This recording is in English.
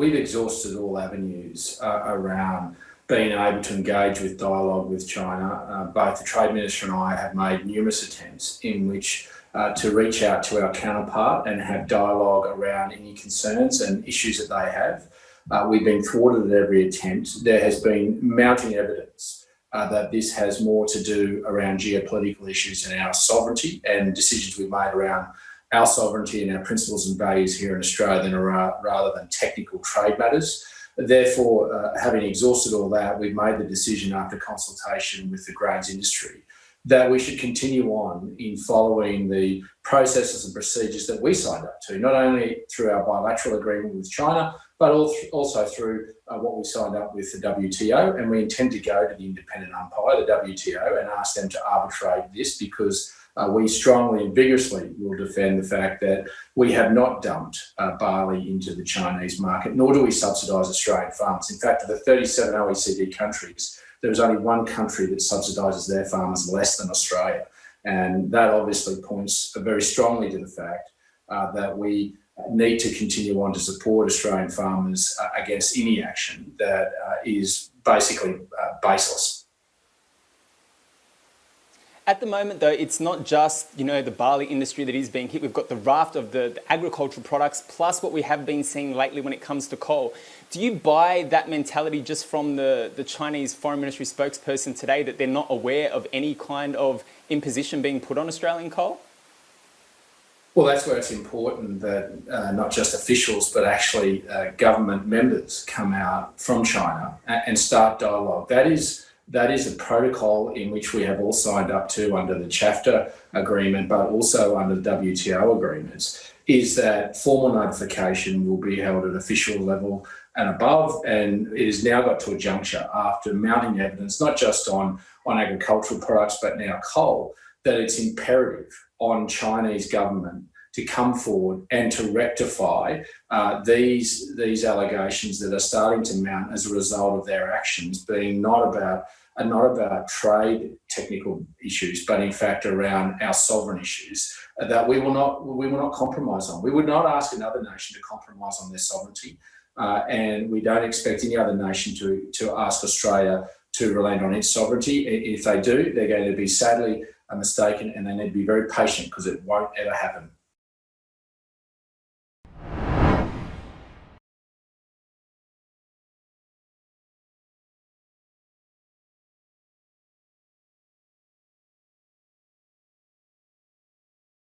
we've exhausted all avenues around being able to engage with dialogue with China. Both the Trade Minister and I have made numerous attempts in which to reach out to our counterpart and have dialogue around any concerns and issues that they have. We've been thwarted at every attempt. There has been mounting evidence that this has more to do around geopolitical issues and our sovereignty and decisions we've made around our sovereignty and our principles and values here in Australia rather than technical trade matters. Therefore, having exhausted all that, we've made the decision after consultation with the grains industry that we should continue on in following the processes and procedures that we signed up to, not only through our bilateral agreement with China, but also through what we signed up with the WTO. And we intend to go to the independent umpire, the WTO, and ask them to arbitrate this, because we strongly and vigorously will defend the fact that we have not dumped barley into the Chinese market, nor do we subsidise Australian farmers. In fact, of the 37 OECD countries, there is only one country that subsidises their farmers less than Australia. And that obviously points very strongly to the fact that we need to continue on to support Australian farmers against any action that is basically baseless. At the moment, though, it's not just, the barley industry that is being hit. We've got the raft of the agricultural products, plus what we have been seeing lately when it comes to coal. Do you buy that mentality just from the Chinese Foreign Ministry spokesperson today, that they're not aware of any kind of imposition being put on Australian coal? Well, that's where it's important that not just officials, but actually government members come out from China and start dialogue. That is a protocol in which we have all signed up to under the CHAFTA agreement, but also under the WTO agreements, is that formal notification will be held at official level and above. And it has now got to a juncture after mounting evidence, not just on agricultural products, but now coal, that it's imperative on Chinese government to come forward and to rectify these allegations that are starting to mount as a result of their actions being not about trade technical issues, but in fact around our sovereign issues that we will not compromise on. We would not ask another nation to compromise on their sovereignty, and we don't expect any other nation to ask Australia to relent on its sovereignty. If they do, they're going to be sadly mistaken, and they need to be very patient, because it won't ever happen.